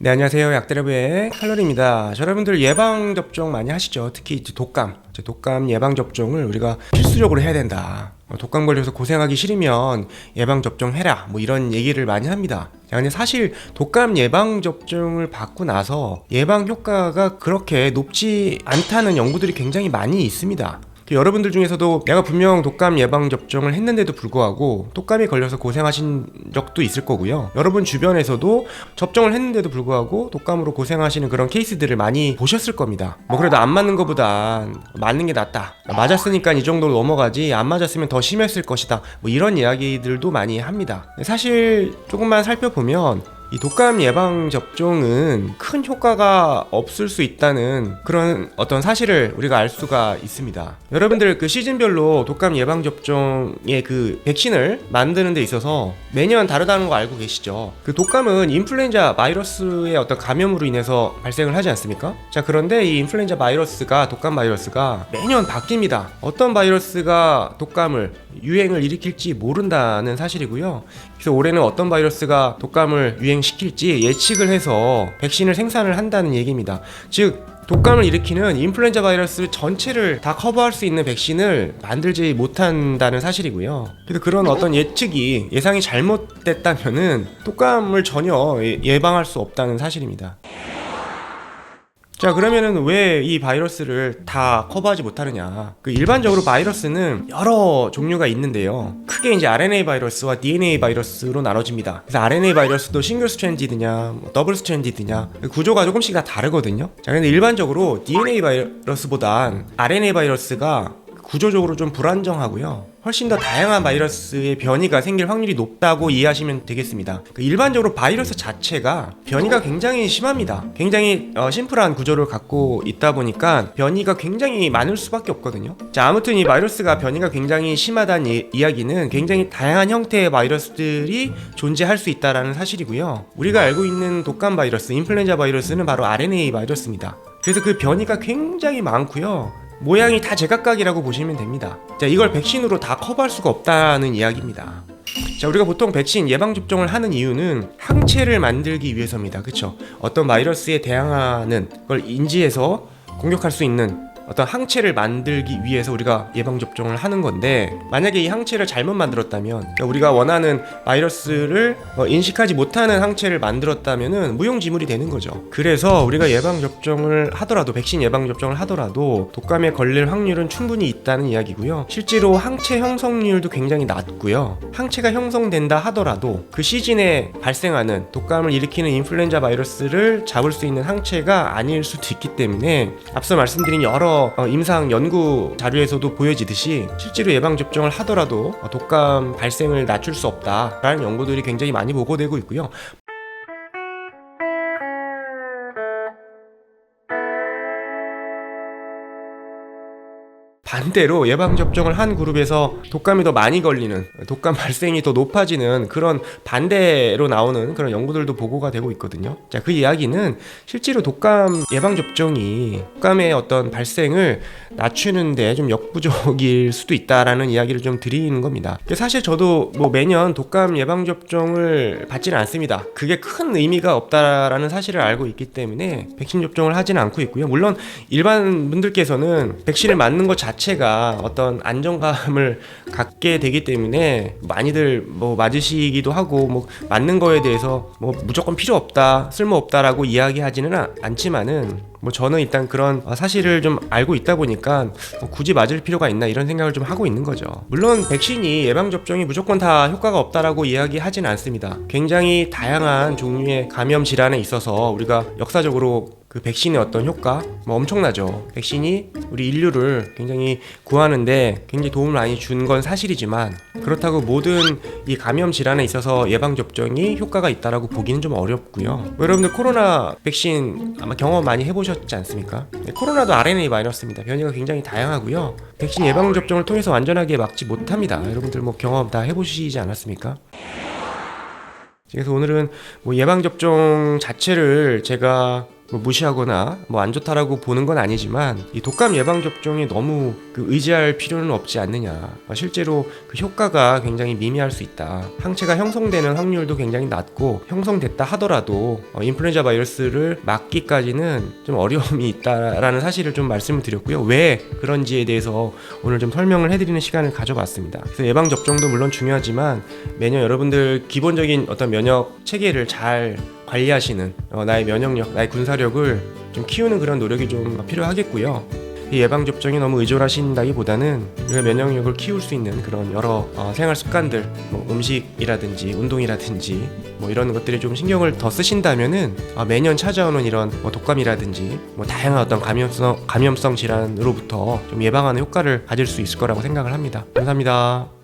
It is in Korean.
네, 안녕하세요. 약대레브의 칼로리입니다. 여러분들 예방접종 많이 하시죠? 특히 이제 독감 예방접종을 우리가 필수적으로 해야 된다. 독감 걸려서 고생하기 싫으면 예방접종해라. 뭐 이런 얘기를 많이 합니다. 자, 근데 사실 독감 예방접종을 받고 나서 예방 효과가 그렇게 높지 않다는 연구들이 굉장히 많이 있습니다. 여러분들 중에서도 내가 분명 독감 예방접종을 했는데도 불구하고 독감에 걸려서 고생하신 적도 있을 거고요. 여러분 주변에서도 접종을 했는데도 불구하고 독감으로 고생하시는 그런 케이스들을 많이 보셨을 겁니다. 뭐 그래도 안 맞는 것보단 맞는 게 낫다. 맞았으니까 이 정도로 넘어가지 안 맞았으면 더 심했을 것이다. 뭐 이런 이야기들도 많이 합니다. 사실 조금만 살펴보면 이 독감 예방 접종은 큰 효과가 없을 수 있다는 그런 어떤 사실을 우리가 알 수가 있습니다. 여러분들 그 시즌별로 독감 예방 접종의 그 백신을 만드는 데 있어서 매년 다르다는 거 알고 계시죠? 그 독감은 인플루엔자 바이러스의 어떤 감염으로 인해서 발생을 하지 않습니까? 자, 그런데 이 인플루엔자 바이러스가 독감 바이러스가 매년 바뀝니다. 어떤 바이러스가 독감을 유행을 일으킬지 모른다는 사실이고요. 그래서 올해는 어떤 바이러스가 독감을 유행시킬지 예측을 해서 백신을 생산을 한다는 얘기입니다. 즉 독감을 일으키는 인플루엔자 바이러스 전체를 다 커버할 수 있는 백신을 만들지 못한다는 사실이고요. 그래서 그런 어떤 예상이 잘못됐다면은 독감을 전혀 예방할 수 없다는 사실입니다. 자, 그러면은 왜 이 바이러스를 다 커버하지 못하느냐? 그 일반적으로 바이러스는 여러 종류가 있는데요. 크게 이제 RNA 바이러스와 DNA 바이러스로 나눠집니다. 그래서 RNA 바이러스도 싱글 스트랜디드냐, 더블 스트랜디드냐 구조가 조금씩 다 다르거든요. 자, 근데 일반적으로 DNA 바이러스보단 RNA 바이러스가 구조적으로 좀 불안정하고요. 훨씬 더 다양한 바이러스의 변이가 생길 확률이 높다고 이해하시면 되겠습니다. 일반적으로 바이러스 자체가 변이가 굉장히 심합니다. 굉장히 심플한 구조를 갖고 있다 보니까 변이가 굉장히 많을 수밖에 없거든요. 자, 아무튼 이 바이러스가 변이가 굉장히 심하다는 이야기는 굉장히 다양한 형태의 바이러스들이 존재할 수 있다는 사실이고요. 우리가 알고 있는 독감 바이러스, 인플루엔자 바이러스는 바로 RNA 바이러스입니다. 그래서 그 변이가 굉장히 많고요. 모양이 다 제각각이라고 보시면 됩니다. 자, 이걸 백신으로 다 커버할 수가 없다는 이야기입니다. 자, 우리가 보통 백신 예방접종을 하는 이유는 항체를 만들기 위해서입니다. 그쵸? 어떤 바이러스에 대항하는 걸 인지해서 공격할 수 있는 어떤 항체를 만들기 위해서 우리가 예방접종을 하는 건데, 만약에 이 항체를 잘못 만들었다면, 그러니까 우리가 원하는 바이러스를 인식하지 못하는 항체를 만들었다면 무용지물이 되는 거죠. 그래서 우리가 예방접종을 하더라도, 백신 예방접종을 하더라도 독감에 걸릴 확률은 충분히 있다는 이야기고요. 실제로 항체 형성률도 굉장히 낮고요. 항체가 형성된다 하더라도 그 시즌에 발생하는 독감을 일으키는 인플루엔자 바이러스를 잡을 수 있는 항체가 아닐 수도 있기 때문에 앞서 말씀드린 여러 임상 연구 자료에서도 보여지듯이 실제로 예방접종을 하더라도 독감 발생을 낮출 수 없다라는 연구들이 굉장히 많이 보고되고 있고요. 반대로 예방접종을 한 그룹에서 독감이 더 많이 걸리는, 독감 발생이 더 높아지는 그런 반대로 나오는 그런 연구들도 보고가 되고 있거든요. 자, 그 이야기는 실제로 독감 예방접종이 독감의 어떤 발생을 낮추는데 좀 역부족일 수도 있다라는 이야기를 좀 드리는 겁니다. 사실 저도 매년 독감 예방접종을 받지는 않습니다. 그게 큰 의미가 없다라는 사실을 알고 있기 때문에 백신 접종을 하지는 않고 있고요. 물론 일반 분들께서는 백신을 맞는 것 자체가 어떤 안정감을 갖게 되기 때문에 많이들 맞으시기도 하고 맞는 거에 대해서 무조건 필요 없다, 쓸모 없다라고 이야기하지는 않지만은 저는 일단 그런 사실을 좀 알고 있다 보니까 굳이 맞을 필요가 있나 이런 생각을 좀 하고 있는 거죠. 물론 백신이 예방접종이 무조건 다 효과가 없다라고 이야기하지는 않습니다. 굉장히 다양한 종류의 감염 질환에 있어서 우리가 역사적으로 그 백신의 어떤 효과 엄청나죠. 백신이 우리 인류를 굉장히 구하는데 굉장히 도움을 많이 준 건 사실이지만, 그렇다고 모든 이 감염 질환에 있어서 예방접종이 효과가 있다라고 보기는 좀 어렵고요. 여러분들 코로나 백신 아마 경험 많이 해보셨지 않습니까? 코로나도 RNA 바이러스입니다. 변이가 굉장히 다양하고요. 백신 예방접종을 통해서 완전하게 막지 못합니다. 여러분들 경험 다 해보시지 않았습니까? 그래서 오늘은 예방접종 자체를 제가 뭐 무시하거나 뭐 안 좋다라고 보는 건 아니지만 이 독감 예방 접종에 너무 의지할 필요는 없지 않느냐. 실제로 그 효과가 굉장히 미미할 수 있다. 항체가 형성되는 확률도 굉장히 낮고 형성됐다 하더라도 인플루엔자 바이러스를 막기까지는 좀 어려움이 있다라는 사실을 좀 말씀을 드렸고요. 왜 그런지에 대해서 오늘 좀 설명을 해드리는 시간을 가져봤습니다. 그래서 예방 접종도 물론 중요하지만 매년 여러분들 기본적인 어떤 면역 체계를 잘 관리하시는 나의 면역력, 나의 군사력을 좀 키우는 그런 노력이 좀 필요하겠고요. 이 예방접종에 너무 의존하신다기보다는 우리가 면역력을 키울 수 있는 그런 여러 생활 습관들, 뭐 음식이라든지 운동이라든지 뭐 이런 것들에 좀 신경을 더 쓰신다면은 매년 찾아오는 이런 독감이라든지 뭐 다양한 어떤 감염성 질환으로부터 좀 예방하는 효과를 가질 수 있을 거라고 생각을 합니다. 감사합니다.